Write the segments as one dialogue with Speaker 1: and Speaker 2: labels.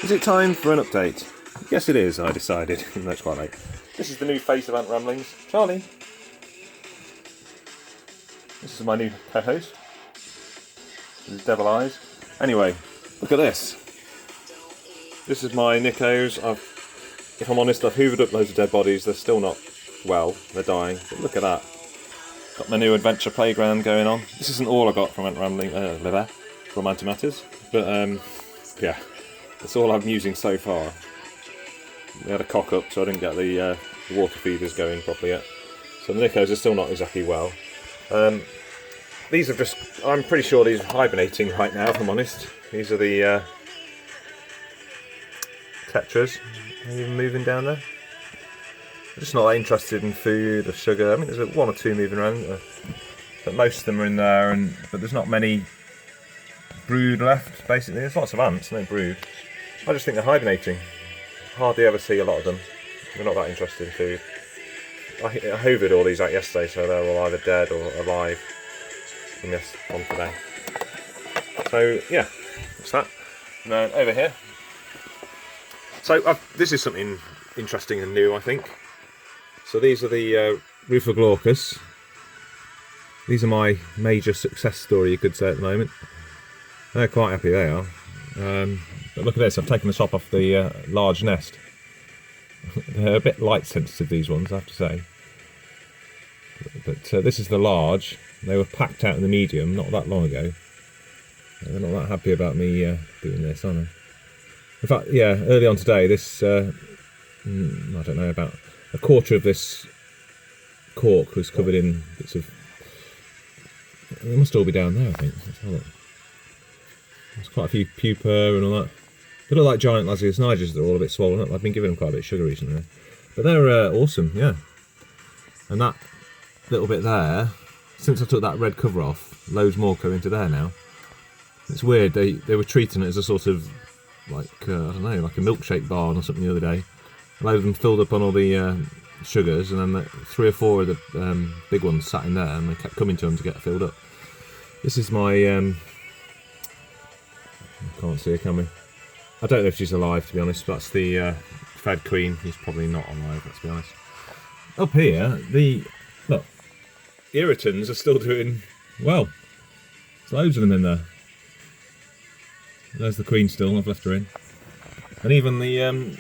Speaker 1: Is it time for an update? Yes it is, I decided, even though it's quite late. This is the new face of Ant Ramblings. Charlie! This is my new co-host. This is Devil Eyes. Anyway, look at this. This is my Nikos. If I'm honest, I've hoovered up loads of dead bodies. They're still not well, they're dying. But look at that. Got my new adventure playground going on. This isn't all I got from Ant Rambling, Liver, from Antimatters. But, yeah. That's all I'm using so far. We had a cock up, so I didn't get the water feeders going properly yet. So the Nikos are still not exactly well. These are just, I'm pretty sure these are hibernating right now, if I'm honest. These are the Tetras. Are you moving down there? They're just not that interested in food or sugar. I mean, there's one or two moving around, but most of them are in there, but there's not many brood left, basically. There's lots of ants, no brood. I just think they're hibernating. Hardly ever see a lot of them. They're not that interested in food. I hoovered all these out yesterday, so they're all either dead or alive from on today. So yeah, that's that. And then over here. So this is something interesting and new, I think. So these are the Rufoglaurcus. These are my major success story, you could say, at the moment. They're quite happy, they are. But look at this, I've taken the top off the large nest. They're a bit light sensitive, these ones, I have to say. But this is the large. They were packed out in the medium not that long ago. They're not that happy about me doing this, are they? In fact, yeah, early on today, this, I don't know, about a quarter of this cork was covered in bits of... They must all be down there, I think. Let's have a look. There's quite a few pupa and all that. They look like giant Lasius nigers. They're all a bit swollen up. I've been giving them quite a bit of sugar recently. But they're awesome, yeah. And that little bit there, since I took that red cover off, loads more go into there now. It's weird. They were treating it as a sort of, like, I don't know, like a milkshake barn or something the other day. A load of them filled up on all the sugars, and then 3 or 4 of the big ones sat in there, and they kept coming to them to get filled up. This is my... I can't see her, can we? I don't know if she's alive, to be honest. But that's the fed queen. He's probably not alive, let's be honest. Up here, look, irritants are still doing well. There's loads of them in there. There's the queen still. I've left her in, and even the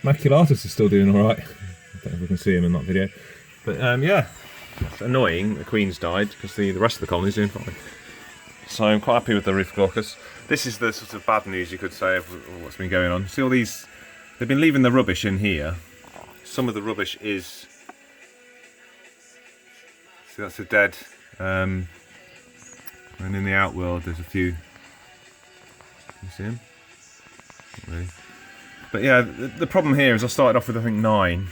Speaker 1: maculatus is still doing all right. I don't know if we can see him in that video, but yeah, it's annoying. The queen's died because the rest of the colony's doing fine. So I'm quite happy with the Rufoglaurcus. This is the sort of bad news, you could say, of what's been going on. See all these... They've been leaving the rubbish in here. Some of the rubbish is... See, that's a dead... and in the outworld there's a few... Can you see them? Not really. But yeah, the problem here is I started off with, I think, 9.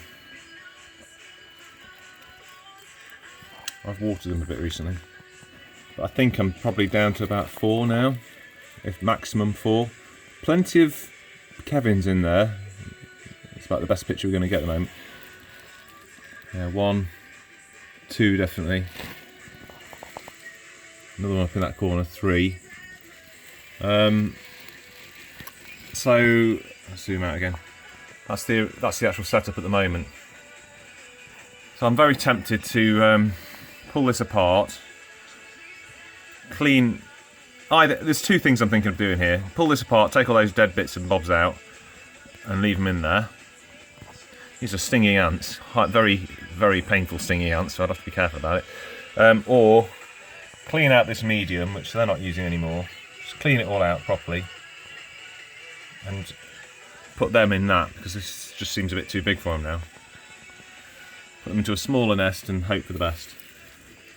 Speaker 1: I've watered them a bit recently. I think I'm probably down to about 4 now, if maximum 4. Plenty of Kevins in there. It's about the best picture we're going to get at the moment. Yeah, 1, 2 definitely. Another one up in that corner, 3. So let's zoom out again. That's the actual setup at the moment. So I'm very tempted to pull this apart. Clean. There's 2 things I'm thinking of doing here. Pull this apart, take all those dead bits and bobs out, and leave them in there. These are stinging ants, very, very painful stinging ants, so I'd have to be careful about it. Or clean out this medium, which they're not using anymore. Just clean it all out properly, and put them in that, because this just seems a bit too big for them now. Put them into a smaller nest and hope for the best.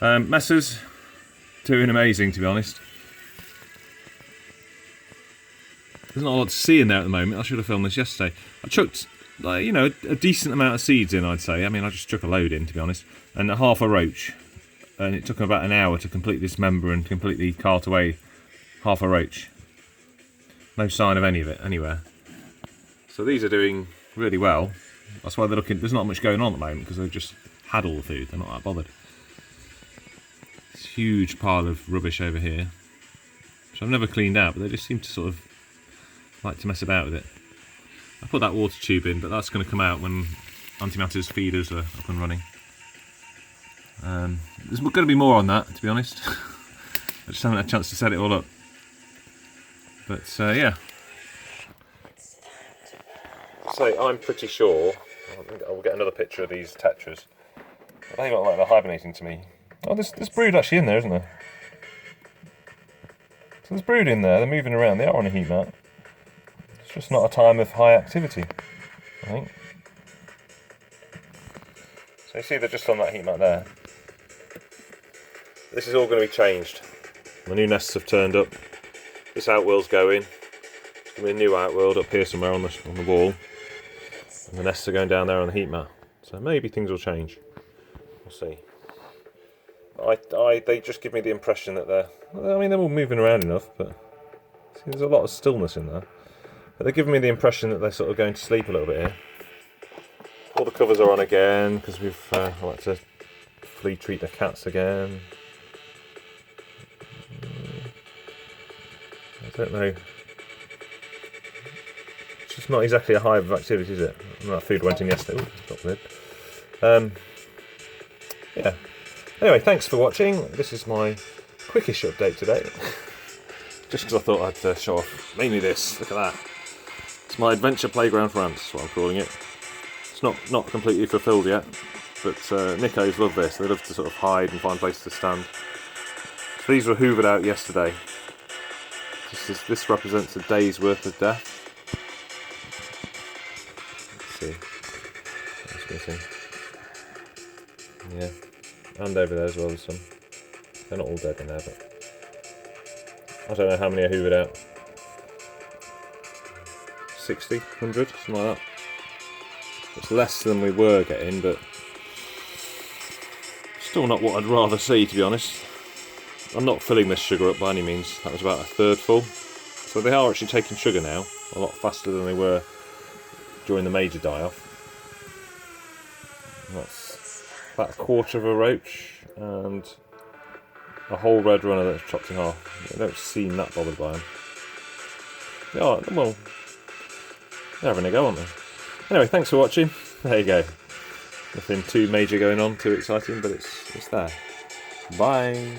Speaker 1: Messers. Doing amazing, to be honest. There's not a lot to see in there at the moment. I should have filmed this yesterday. I chucked, like, a decent amount of seeds in, I'd say. I mean, I just chuck a load in, to be honest. And half a roach. And it took about an hour to complete this member and completely cart away half a roach. No sign of any of it anywhere. So these are doing really well. That's why they're looking... There's not much going on at the moment, because they've just had all the food. They're not that bothered. Huge pile of rubbish over here, which I've never cleaned out, but they just seem to sort of like to mess about with it. I put that water tube in, but that's going to come out when antimatter's feeders are up and running. There's going to be more on that, to be honest. I just haven't had a chance to set it all up. But yeah. So I'm pretty sure I'll get another picture of these tetras. They look like they're hibernating to me. Oh, there's brood actually in there, isn't there? So there's brood in there. They're moving around. They are on a heat mat. It's just not a time of high activity, I think. So you see they're just on that heat mat there. This is all going to be changed. The new nests have turned up. This outworld's going. There's going to be a new outworld up here somewhere on the wall. And the nests are going down there on the heat mat. So maybe things will change. We'll see. They just give me the impression that they're all moving around enough, but see, there's a lot of stillness in there. But they're giving me the impression that they're sort of going to sleep a little bit here. All the covers are on again because I like to flea treat the cats again. I don't know. It's just not exactly a hive of activity, is it? That food went in yesterday. Yeah. Anyway, thanks for watching. This is my quickish update today. Just because I thought I'd show off mainly this. Look at that. It's my adventure playground for ants, is what I'm calling it. It's not completely fulfilled yet, but Nickos love this. They love to sort of hide and find places to stand. So these were hoovered out yesterday. This represents a day's worth of death. Let's see. That's missing. Yeah. And over there as well, there's some. They're not all dead in there, but I don't know how many I hoovered out. 60, 100, something like that. It's less than we were getting, but still not what I'd rather see, to be honest. I'm not filling this sugar up by any means. That was about a third full. So they are actually taking sugar now, a lot faster than they were during the major die-off. That's about a quarter of a roach and a whole red runner that's chopped in half. They don't seem that bothered by them. They are, well, they're having a go, aren't they? Anyway, thanks for watching. There you go. Nothing too major going on, too exciting, but it's there. Bye.